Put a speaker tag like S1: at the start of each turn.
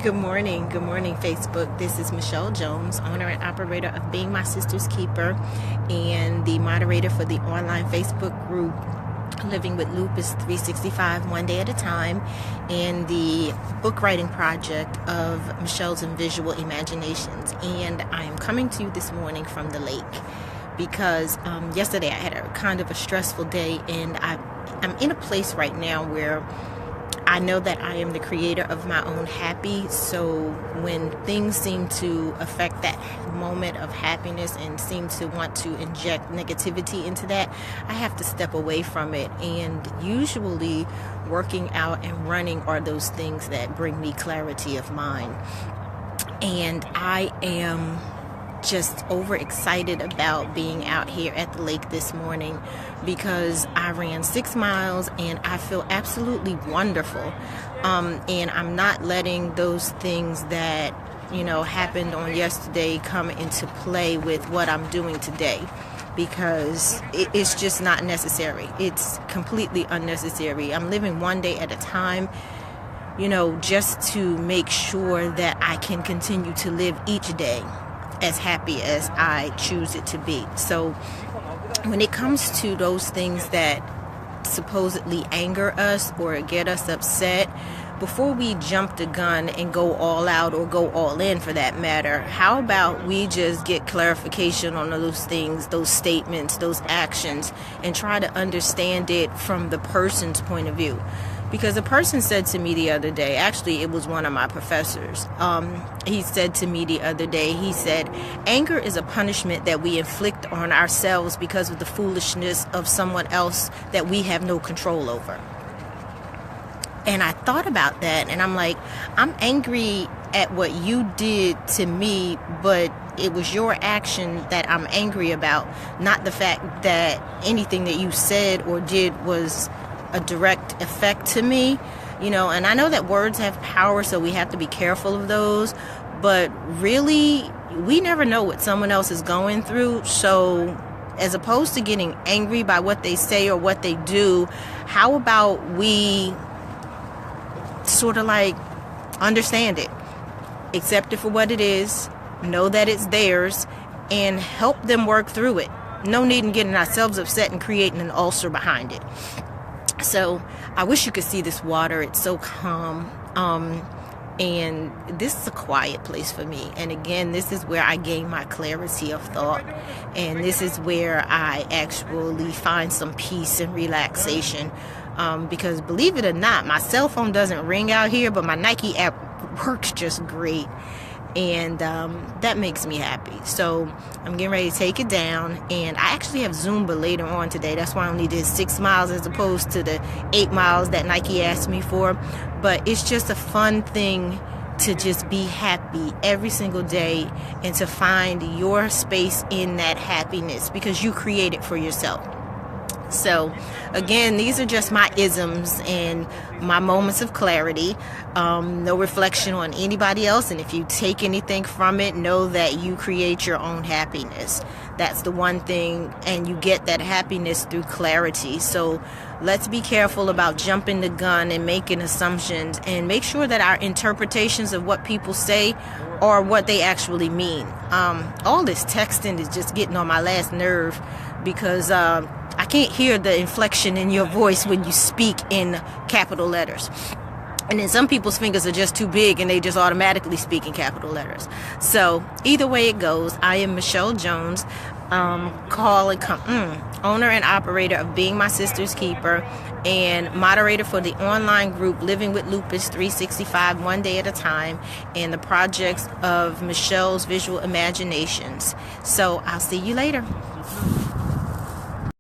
S1: Good morning, Facebook. This is Michelle Jones, owner and operator of Being My Sister's Keeper and the moderator for the online Facebook group Living with Lupus 365 One Day at a Time, and the book writing project of Michelle's and Visual Imaginations. And I am coming to you this morning from the lake because yesterday I had a kind of a stressful day, and I'm in a place right now where I know that I am the creator of my own happy. So when things seem to affect that moment of happiness and seem to want to inject negativity into that, I have to step away from it. And usually working out and running are those things that bring me clarity of mind. And I am just overexcited about being out here at the lake this morning because I ran 6 miles and I feel absolutely wonderful. And I'm not letting those things that, happened on yesterday come into play with what I'm doing today, because it's just not necessary. It's completely unnecessary. I'm living one day at a time, just to make sure that I can continue to live each day as happy as I choose it to be. So when it comes to those things that supposedly anger us or get us upset, before we jump the gun and go all out or go all in for that matter, how about we just get clarification on those things, those statements, those actions, and try to understand it from the person's point of view? Because a person said to me the other day, actually it was one of my professors, he said to me the other day, he said, anger is a punishment that we inflict on ourselves because of the foolishness of someone else that we have no control over. And I thought about that, and I'm like, I'm angry at what you did to me, but it was your action that I'm angry about, not the fact that anything that you said or did was a direct effect to me, and I know that words have power, so we have to be careful of those, but really, we never know what someone else is going through. So as opposed to getting angry by what they say or what they do, how about we sort of like understand it, accept it for what it is, know that it's theirs, and help them work through it. No need in getting ourselves upset and creating an ulcer behind it. So I wish you could see this water. It's so calm. And this is a quiet place for me. And again, this is where I gain my clarity of thought. And this is where I actually find some peace and relaxation. Because believe it or not, my cell phone doesn't ring out here, but my Nike app works just great. And that makes me happy. So I'm getting ready to take it down, and I actually have Zumba later on today. That's why I only did 6 miles as opposed to the 8 miles that Nike asked me for. But it's just a fun thing to just be happy every single day and to find your space in that happiness because you create it for yourself. So again, these are just my isms and my moments of clarity. No reflection on anybody else. And if you take anything from it, know that you create your own happiness. That's the one thing. And you get that happiness through clarity. So let's be careful about jumping the gun and making assumptions, and make sure that our interpretations of what people say are what they actually mean. All this texting is just getting on my last nerve because I can't hear the inflection in your voice when you speak in capital letters. And then some people's fingers are just too big and they just automatically speak in capital letters. So either way it goes, I am Michelle Jones, owner and operator of Being My Sister's Keeper and moderator for the online group Living with Lupus 365 One Day at a Time, and the projects of Michelle's Visual Imaginations. So I'll see you later.